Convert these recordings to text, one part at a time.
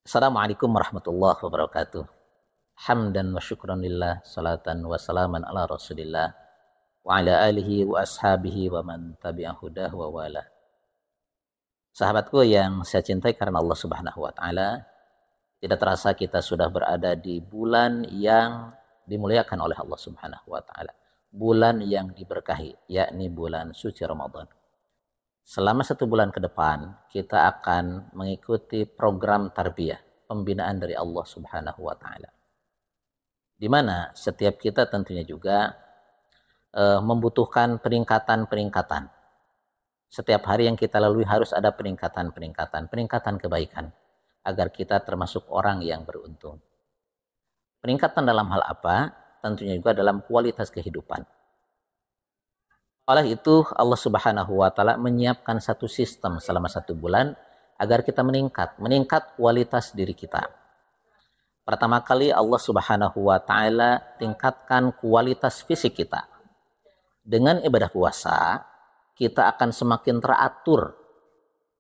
Assalamualaikum warahmatullahi wabarakatuh. Hamdan wa syukran lillah, salatan wa salaman ala rasulillah, wa ala alihi wa ashabihi wa man tabi'ah hudah wa wala. Sahabatku yang saya cintai karena Allah subhanahu wa ta'ala, tidak terasa kita sudah berada di bulan yang dimuliakan oleh Allah subhanahu wa ta'ala. Bulan yang diberkahi, yakni bulan suci Ramadan. Selama 1 bulan ke depan, kita akan mengikuti program tarbiyah, pembinaan dari Allah subhanahu wa ta'ala. Di mana setiap kita tentunya juga membutuhkan peningkatan-peningkatan. Setiap hari yang kita lalui harus ada peningkatan kebaikan, agar kita termasuk orang yang beruntung. Peningkatan dalam hal apa? Tentunya juga dalam kualitas kehidupan. Oleh itu Allah subhanahu wa ta'ala menyiapkan satu sistem selama 1 bulan agar kita meningkat kualitas diri kita. Pertama kali Allah subhanahu wa ta'ala tingkatkan kualitas fisik kita. Dengan ibadah puasa, kita akan semakin teratur,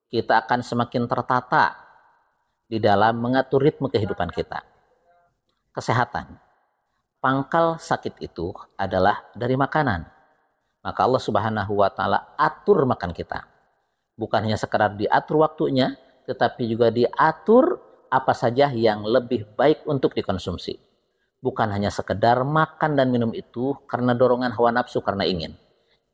kita akan semakin tertata di dalam mengatur ritme kehidupan kita. Kesehatan, pangkal sakit itu adalah dari makanan. Maka Allah subhanahu wa ta'ala atur makan kita. Bukan hanya sekedar diatur waktunya, tetapi juga diatur apa saja yang lebih baik untuk dikonsumsi. Bukan hanya sekedar makan dan minum itu karena dorongan hawa nafsu, karena ingin.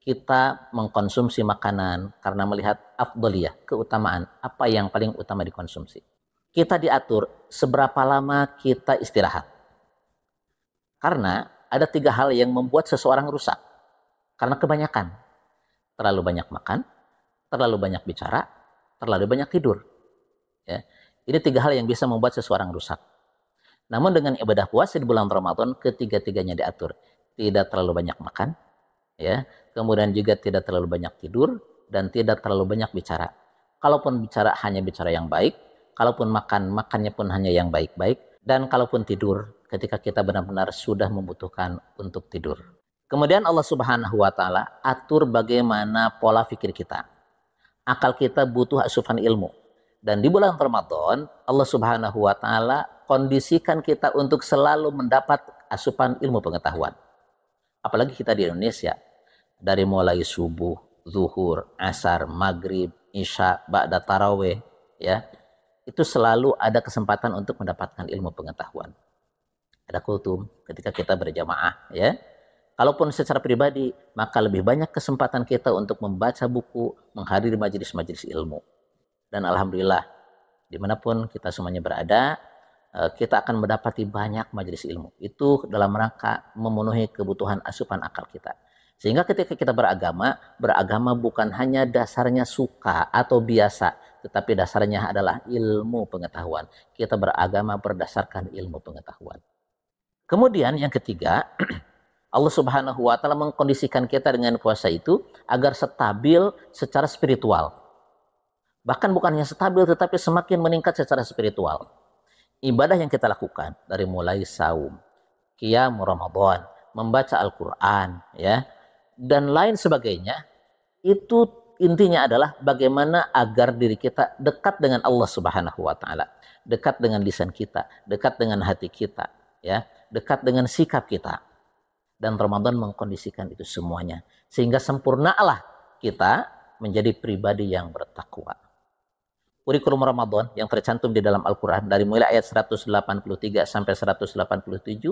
Kita mengkonsumsi makanan karena melihat afdaliyah, keutamaan, apa yang paling utama dikonsumsi. Kita diatur seberapa lama kita istirahat. Karena ada 3 hal yang membuat seseorang rusak. Karena kebanyakan, terlalu banyak makan, terlalu banyak bicara, terlalu banyak tidur. Ya. Ini 3 hal yang bisa membuat seseorang rusak. Namun dengan ibadah puasa di bulan Ramadan, ketiga-tiganya diatur. Tidak terlalu banyak makan, ya. Kemudian juga tidak terlalu banyak tidur, dan tidak terlalu banyak bicara. Kalaupun bicara, hanya bicara yang baik. Kalaupun makan, makannya pun hanya yang baik-baik. Dan kalaupun tidur, ketika kita benar-benar sudah membutuhkan untuk tidur. Kemudian Allah subhanahu wa ta'ala atur bagaimana pola pikir kita. Akal kita butuh asupan ilmu. Dan di bulan Ramadan, Allah subhanahu wa ta'ala kondisikan kita untuk selalu mendapat asupan ilmu pengetahuan. Apalagi kita di Indonesia. Dari mulai subuh, zuhur, asar, maghrib, isya, ba'da taraweh. Ya, itu selalu ada kesempatan untuk mendapatkan ilmu pengetahuan. Ada kultum ketika kita berjamaah. Ya. Kalaupun secara pribadi, maka lebih banyak kesempatan kita untuk membaca buku, menghadiri majelis-majelis ilmu. Dan alhamdulillah, dimanapun kita semuanya berada, kita akan mendapati banyak majelis ilmu. Itu dalam rangka memenuhi kebutuhan asupan akal kita. Sehingga ketika kita beragama bukan hanya dasarnya suka atau biasa, tetapi dasarnya adalah ilmu pengetahuan. Kita beragama berdasarkan ilmu pengetahuan. Kemudian yang ketiga, Allah subhanahu wa ta'ala mengkondisikan kita dengan puasa itu agar stabil secara spiritual. Bahkan bukan hanya stabil, tetapi semakin meningkat secara spiritual. Ibadah yang kita lakukan dari mulai saum, qiyam Ramadan, membaca Al-Quran, ya, dan lain sebagainya, itu intinya adalah bagaimana agar diri kita dekat dengan Allah subhanahu wa ta'ala. Dekat dengan lisan kita, dekat dengan hati kita, ya, dekat dengan sikap kita. Dan Ramadan mengkondisikan itu semuanya. Sehingga sempurnalah kita menjadi pribadi yang bertakwa. Kurikulum Ramadan yang tercantum di dalam Al-Quran dari mulai ayat 183 sampai 187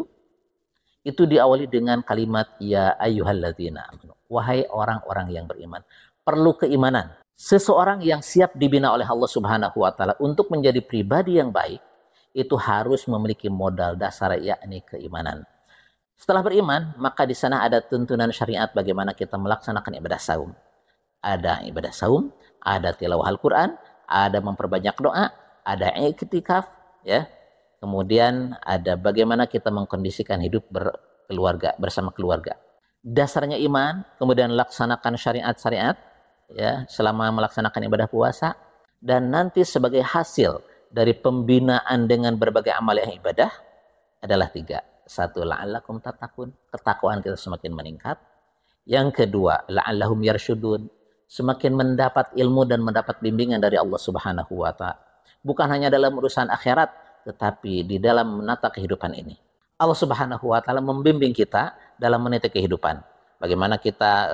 itu diawali dengan kalimat ya ayyuhalladzina amanu. Wahai orang-orang yang beriman. Perlu keimanan. Seseorang yang siap dibina oleh Allah subhanahu wa ta'ala untuk menjadi pribadi yang baik, itu harus memiliki modal dasar, yakni keimanan. Setelah beriman, maka di sana ada tuntunan syariat bagaimana kita melaksanakan ibadah saum. Ada ibadah saum, ada tilawah Al-Quran, ada memperbanyak doa, ada i'tikaf, ya. Kemudian ada bagaimana kita mengkondisikan hidup berkeluarga, bersama keluarga. Dasarnya iman, kemudian laksanakan syariat-syariat, ya, selama melaksanakan ibadah puasa, dan nanti sebagai hasil dari pembinaan dengan berbagai amal yang ibadah adalah 3. 1, la'allakum tattaqun, ketakwaan kita semakin meningkat. Yang kedua, la'allahum yarsyudun, semakin mendapat ilmu dan mendapat bimbingan dari Allah Subhanahu wa ta'ala. bukan hanya dalam urusan akhirat, tetapi di dalam menata kehidupan ini. Allah Subhanahu wa taala membimbing kita dalam meniti kehidupan. Bagaimana kita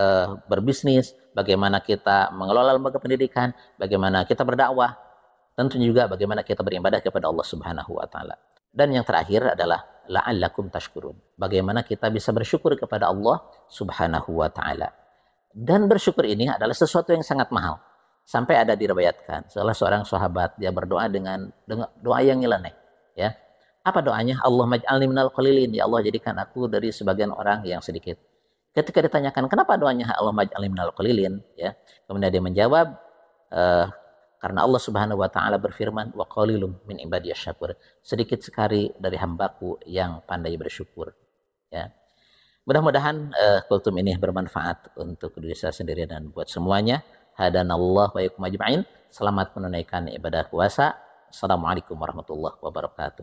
berbisnis, bagaimana kita mengelola lembaga pendidikan, bagaimana kita berdakwah, tentu juga bagaimana kita beribadah kepada Allah Subhanahu wa taala. Dan yang terakhir adalah la'allakum tashkurun. Bagaimana kita bisa bersyukur kepada Allah Subhanahu wa taala. Dan bersyukur ini adalah sesuatu yang sangat mahal. Sampai ada diriwayatkan salah seorang sahabat dia berdoa dengan doa yang nyeleneh, ya. Apa doanya? Allah maj'alni minal qalilin, ya Allah jadikan aku dari sebagian orang yang sedikit. Ketika ditanyakan kenapa doanya Allah maj'alni minal qalilin, ya. Kemudian dia menjawab karena Allah Subhanahu wa taala berfirman wa qalilum min ibadiyasy syakur. Sedikit sekali dari hambaku yang pandai bersyukur, ya. Mudah-mudahan kultum ini bermanfaat untuk diri saya sendiri dan buat semuanya. Hadanallah wa yakum ajma'in. Selamat menunaikan ibadah puasa. Assalamualaikum warahmatullahi wabarakatuh.